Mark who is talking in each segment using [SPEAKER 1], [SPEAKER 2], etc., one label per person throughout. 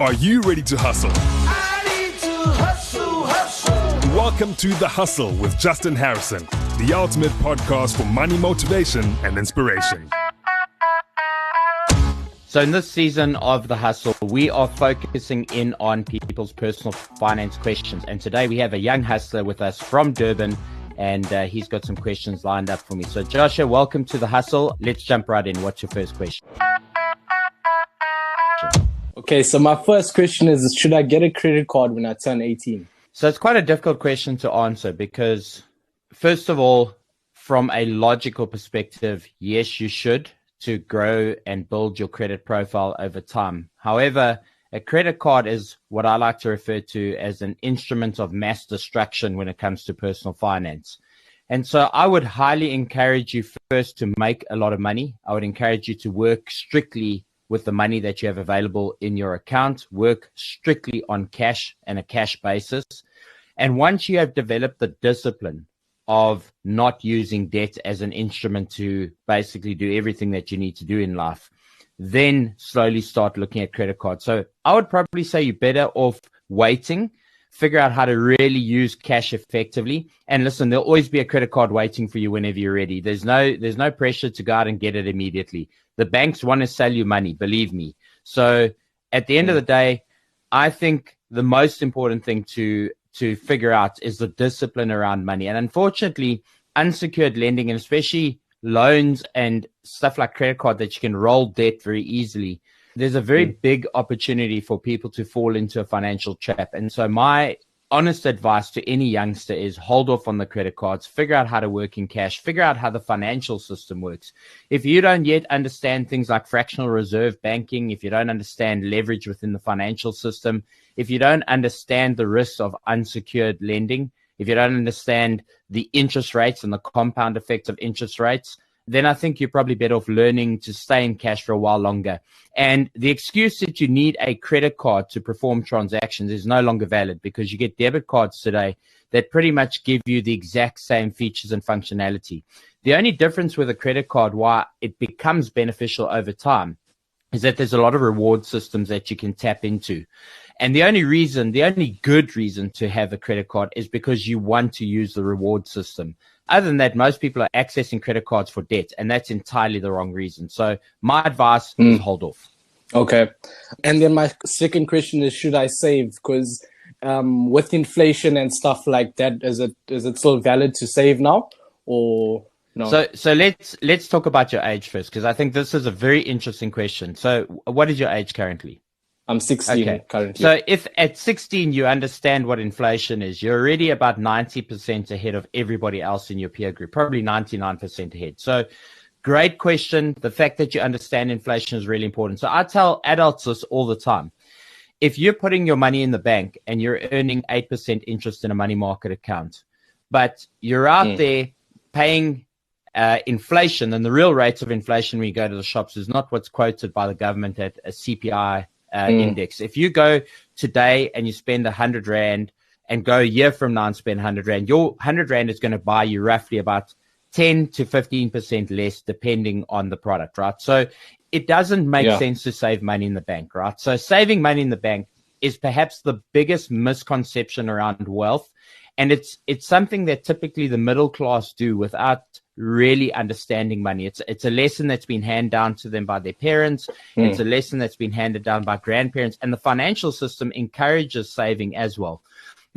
[SPEAKER 1] Are you ready to hustle?
[SPEAKER 2] I need to hustle.
[SPEAKER 1] Welcome to The Hustle with Justin Harrison, the ultimate podcast for money motivation and inspiration.
[SPEAKER 3] So in this season of The Hustle, we are focusing in on people's personal finance questions. And today we have a young hustler with us from Durban, and he's got some questions lined up for me. So Joshua, welcome to The Hustle. Let's jump right in. What's your first question?
[SPEAKER 4] Okay, so my first question is, should I get a credit card when I turn 18?
[SPEAKER 3] So it's quite a difficult question to answer because, first of all, from a logical perspective, yes, you should, to grow and build your credit profile over time. However, a credit card is what I like to refer to as an instrument of mass destruction when it comes to personal finance. And so I would highly encourage you first to make a lot of money. I would encourage you to work strictly with the money that you have available in your account, work strictly on cash and a cash basis. And once you have developed the discipline of not using debt as an instrument to basically do everything that you need to do in life, then slowly start looking at credit cards. So I would probably say you're better off waiting, figure out how to really use cash effectively. And listen, there'll always be a credit card waiting for you whenever you're ready. There's no pressure to go out and get it immediately. The banks want to sell you money, believe me. So at the end of the day, I think the most important thing to figure out is the discipline around money. And unfortunately, unsecured lending, and especially loans and stuff like credit card that you can roll debt very easily, there's a very big opportunity for people to fall into a financial trap. And so my honest advice to any youngster is hold off on the credit cards, figure out how to work in cash, figure out how the financial system works. If you don't yet understand things like fractional reserve banking, if you don't understand leverage within the financial system, if you don't understand the risks of unsecured lending, if you don't understand the interest rates and the compound effects of interest rates, then I think you're probably better off learning to stay in cash for a while longer. And the excuse that you need a credit card to perform transactions is no longer valid, because you get debit cards today that pretty much give you the exact same features and functionality. The only difference with a credit card, why it becomes beneficial over time, is that there's a lot of reward systems that you can tap into. And the only good reason to have a credit card is because you want to use the reward system. Other than that, most people are accessing credit cards for debt, and that's entirely the wrong reason. So my advice is hold off.
[SPEAKER 4] Okay. And then my second question is, should I save? Because with inflation and stuff like that, is it still valid to save now, or no?
[SPEAKER 3] So let's talk about your age first, because I think this is a very interesting question. So what is your age currently?
[SPEAKER 4] I'm 16 currently.
[SPEAKER 3] So if at 16 you understand what inflation is, you're already about 90% ahead of everybody else in your peer group, probably 99% ahead. So great question. The fact that you understand inflation is really important. So I tell adults this all the time. If you're putting your money in the bank and you're earning 8% interest in a money market account, but you're out there paying inflation, and the real rates of inflation when you go to the shops is not what's quoted by the government at a CPI index. If you go today and you spend 100 Rand and go a year from now and spend 100 Rand, your 100 Rand is going to buy you roughly about 10 to 15% less depending on the product, right? So it doesn't make sense to save money in the bank, right? So saving money in the bank is perhaps the biggest misconception around wealth. And it's something that typically the middle class do without really understanding money. It's a lesson that's been handed down to them by their parents. It's a lesson that's been handed down by grandparents, and the financial system encourages saving as well.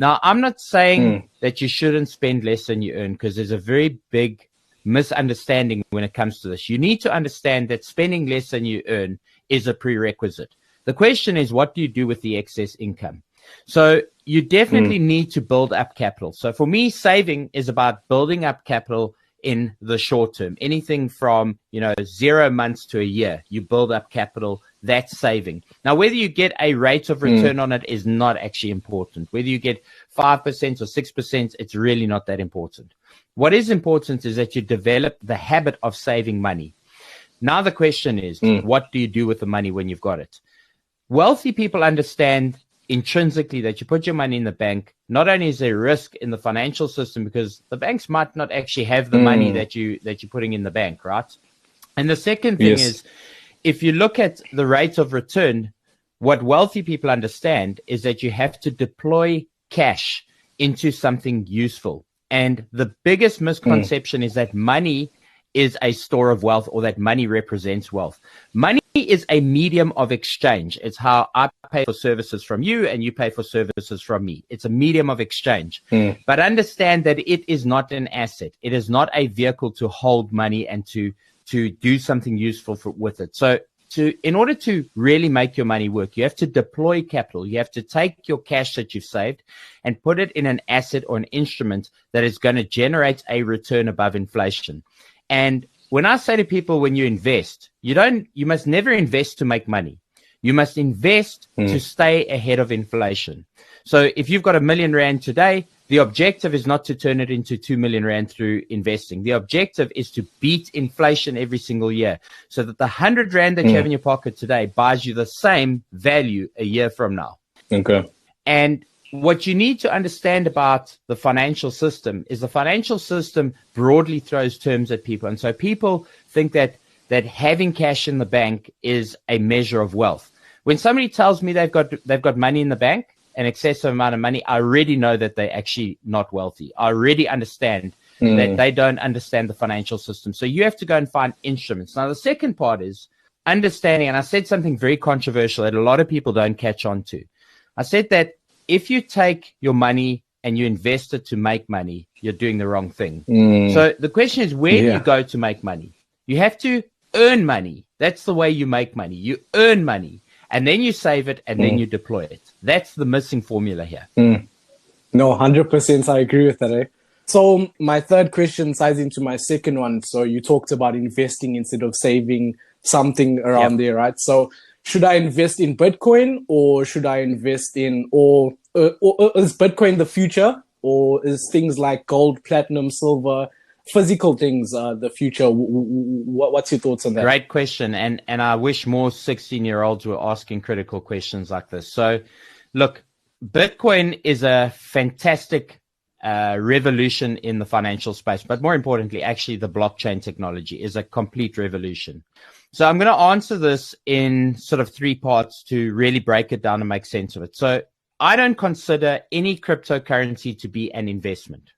[SPEAKER 3] Now, I'm not saying that you shouldn't spend less than you earn, because there's a very big misunderstanding when it comes to this. You need to understand that spending less than you earn is a prerequisite. The question is, what do you do with the excess income? So you definitely need to build up capital. So for me, saving is about building up capital in the short term. Anything from 0 months to a year, you build up capital. That's saving. Now, whether you get a rate of return on it is not actually important. Whether you get 5% or 6%, it's really not that important. What is important is that you develop the habit of saving money. Now the question is, what do you do with the money when you've got it? Wealthy people understand intrinsically that you put your money in the bank. Not only is there risk in the financial system, because the banks might not actually have the money that you're putting in the bank, right? And the second thing is, if you look at the rate of return, what wealthy people understand is that you have to deploy cash into something useful. And the biggest misconception is that money is a store of wealth, or that money represents wealth. Money is a medium of exchange. It's how I pay for services from you and you pay for services from me. It's a medium of exchange. But understand that it is not an asset. It is not a vehicle to hold money and to do something useful with it. So in order to really make your money work, you have to deploy capital. You have to take your cash that you've saved and put it in an asset or an instrument that is going to generate a return above inflation. And when I say to people, when you invest, you must never invest to make money. You must invest to stay ahead of inflation. So if you've got R1 million today, the objective is not to turn it into 2 million rand through investing. The objective is to beat inflation every single year, so that the 100 rand that you have in your pocket today buys you the same value a year from now.
[SPEAKER 4] Okay.
[SPEAKER 3] And what you need to understand about the financial system is the financial system broadly throws terms at people. And so people think that having cash in the bank is a measure of wealth. When somebody tells me they've got money in the bank, an excessive amount of money, I already know that they're actually not wealthy. I already understand that they don't understand the financial system. So you have to go and find instruments. Now, the second part is understanding, and I said something very controversial that a lot of people don't catch on to. I said that if you take your money and you invest it to make money, you're doing the wrong thing. So the question is, where do you go to make money? You have to earn money. That's the way you make money. You earn money, and then you save it, and then you deploy it. That's the missing formula here.
[SPEAKER 4] No, 100% I agree with that. Eh? So my third question ties into my second one. So you talked about investing instead of saving, something around there, right? So should I invest in Bitcoin, or should I invest in, or is Bitcoin the future, or is things like gold, platinum, silver, physical things the future? What's your thoughts on that?
[SPEAKER 3] Great question. And I wish more 16-year-olds were asking critical questions like this. So look, Bitcoin is a fantastic revolution in the financial space, but more importantly, actually the blockchain technology is a complete revolution. So I'm going to answer this in sort of 3 parts to really break it down and make sense of it. So I don't consider any cryptocurrency to be an investment.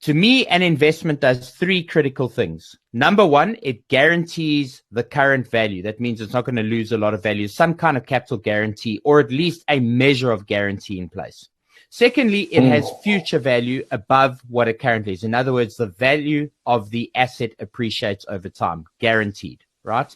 [SPEAKER 3] To me, an investment does 3 critical things. Number 1, it guarantees the current value. That means it's not going to lose a lot of value, some kind of capital guarantee, or at least a measure of guarantee in place. Secondly, it has future value above what it currently is. In other words, the value of the asset appreciates over time, guaranteed, right?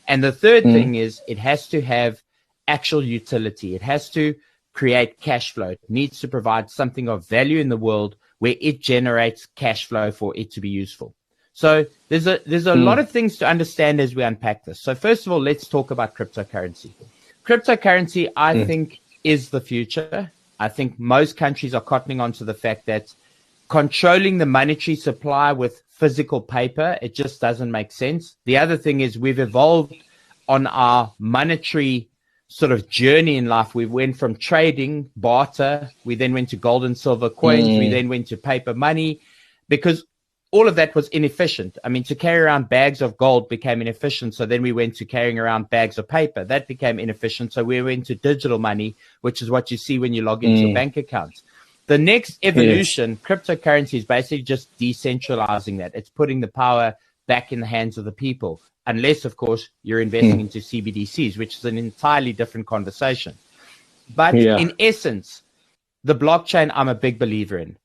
[SPEAKER 3] And the third thing is it has to have actual utility. It has to create cash flow. It needs to provide something of value in the world where it generates cash flow for it to be useful. So there's a lot of things to understand as we unpack this. So first of all, let's talk about cryptocurrency. Cryptocurrency, I think, is the future. I think most countries are cottoning on to the fact that controlling the monetary supply with physical paper, it just doesn't make sense. The other thing is we've evolved on our monetary sort of journey in life. We went from trading, barter, we then went to gold and silver coins, we then went to paper money, because all of that was inefficient. I mean, to carry around bags of gold became inefficient, so then we went to carrying around bags of paper. That became inefficient, so we went to digital money, which is what you see when you log into your bank account. The next evolution, cryptocurrency, is basically just decentralizing that. It's putting the power back in the hands of the people, unless, of course, you're investing into CBDCs, which is an entirely different conversation. But in essence, the blockchain, I'm a big believer in.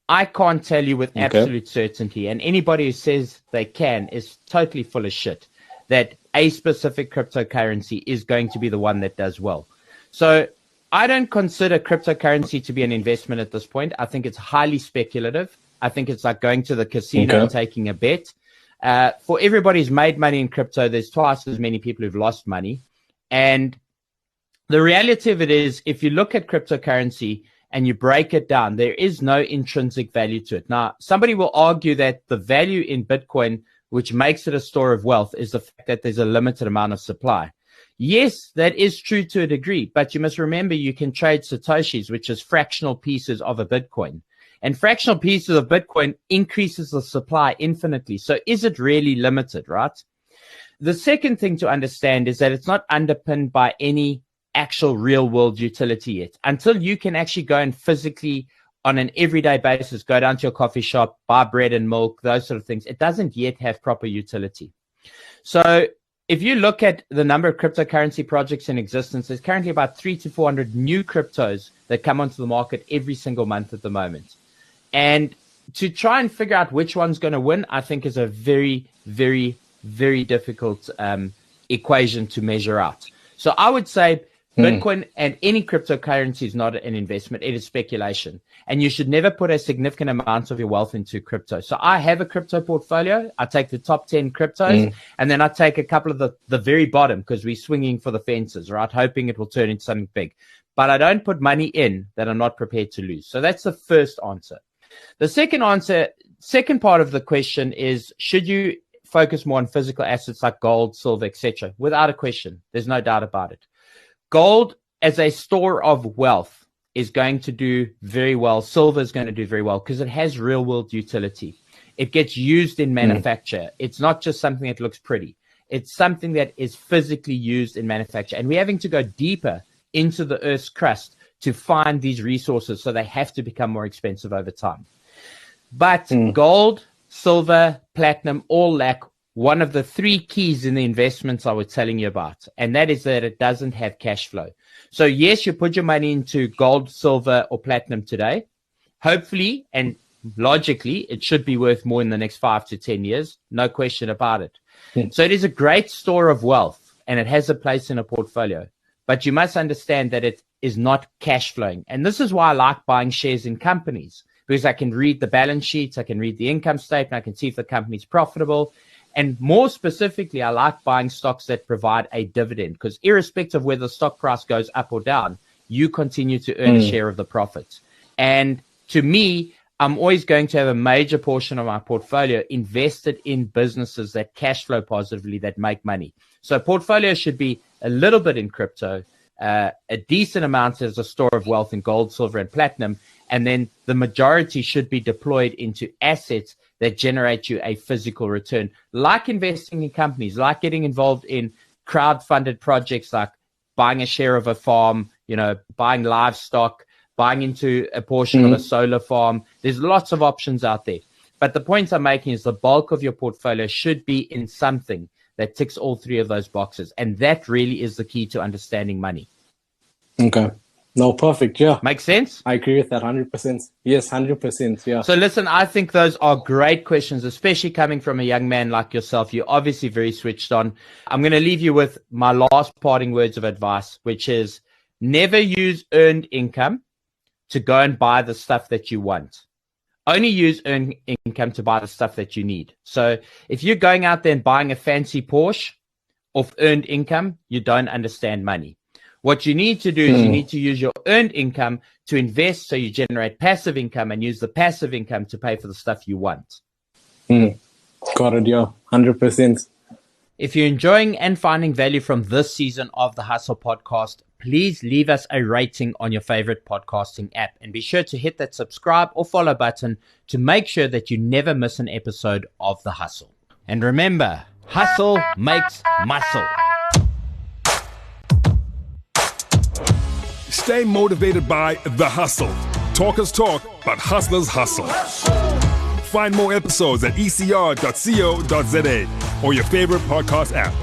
[SPEAKER 3] I can't tell you with absolute certainty, and anybody who says they can is totally full of shit, that a specific cryptocurrency is going to be the one that does well. So I don't consider cryptocurrency to be an investment at this point. I think it's highly speculative. I think it's like going to the casino and taking a bet. For everybody who's made money in crypto, there's twice as many people who've lost money. And the reality of it is, if you look at cryptocurrency and you break it down, there is no intrinsic value to it. Now, somebody will argue that the value in Bitcoin, which makes it a store of wealth, is the fact that there's a limited amount of supply. Yes, that is true to a degree, but you must remember you can trade Satoshis, which is fractional pieces of a Bitcoin. And fractional pieces of Bitcoin increases the supply infinitely. So is it really limited, right? The second thing to understand is that it's not underpinned by any actual real world utility yet. Until you can actually go and physically, on an everyday basis, go down to your coffee shop, buy bread and milk, those sort of things, it doesn't yet have proper utility. So if you look at the number of cryptocurrency projects in existence, there's currently about 300 to 400 new cryptos that come onto the market every single month at the moment. And to try and figure out which one's going to win, I think is a very, very, very difficult equation to measure out. So I would say Bitcoin and any cryptocurrency is not an investment. It is speculation. And you should never put a significant amount of your wealth into crypto. So I have a crypto portfolio. I take the top 10 cryptos, and then I take a couple of the very bottom, because we're swinging for the fences, right? Hoping it will turn into something big. But I don't put money in that I'm not prepared to lose. So that's the first answer. The second part of the question is, should you focus more on physical assets like gold, silver, etc.? Without a question. There's no doubt about it. Gold as a store of wealth is going to do very well. Silver is going to do very well because it has real world utility. It gets used in manufacture. It's not just something that looks pretty. It's something that is physically used in manufacture. And we're having to go deeper into the Earth's crust to find these resources. So they have to become more expensive over time. But gold, silver, platinum all lack one of the three keys in the investments I was telling you about, and that is that it doesn't have cash flow. So yes, you put your money into gold, silver, or platinum today. Hopefully and logically, it should be worth more in the next 5 to 10 years. No question about it. So it is a great store of wealth, and it has a place in a portfolio. But you must understand that it is not cash flowing. And this is why I like buying shares in companies, because I can read the balance sheets, I can read the income statement, I can see if the company's profitable. And more specifically, I like buying stocks that provide a dividend, because irrespective of whether the stock price goes up or down, you continue to earn a share of the profits. And to me, I'm always going to have a major portion of my portfolio invested in businesses that cash flow positively, that make money. So a portfolio should be a little bit in crypto, a decent amount as a store of wealth in gold, silver, and platinum. And then the majority should be deployed into assets that generate you a physical return, like investing in companies, like getting involved in crowd-funded projects, like buying a share of a farm, buying livestock, buying into a portion of a solar farm. There's lots of options out there. But the point I'm making is the bulk of your portfolio should be in something that ticks all three of those boxes. And that really is the key to understanding money.
[SPEAKER 4] Okay. No, perfect. Yeah.
[SPEAKER 3] Makes sense?
[SPEAKER 4] I agree with that 100%. Yes, 100%. Yeah.
[SPEAKER 3] So listen, I think those are great questions, especially coming from a young man like yourself. You're obviously very switched on. I'm going to leave you with my last parting words of advice, which is never use earned income to go and buy the stuff that you want. Only use earned income to buy the stuff that you need. So if you're going out there and buying a fancy Porsche off earned income, you don't understand money. What you need to do is you need to use your earned income to invest, so you generate passive income, and use the passive income to pay for the stuff you want.
[SPEAKER 4] Got it, yeah, 100%.
[SPEAKER 3] If you're enjoying and finding value from this season of the Hustle Podcast, please leave us a rating on your favorite podcasting app, and be sure to hit that subscribe or follow button to make sure that you never miss an episode of The Hustle. And remember, hustle makes muscle.
[SPEAKER 1] Stay motivated by The Hustle. Talkers talk, but hustlers hustle. Find more episodes at ecr.co.za or your favorite podcast app.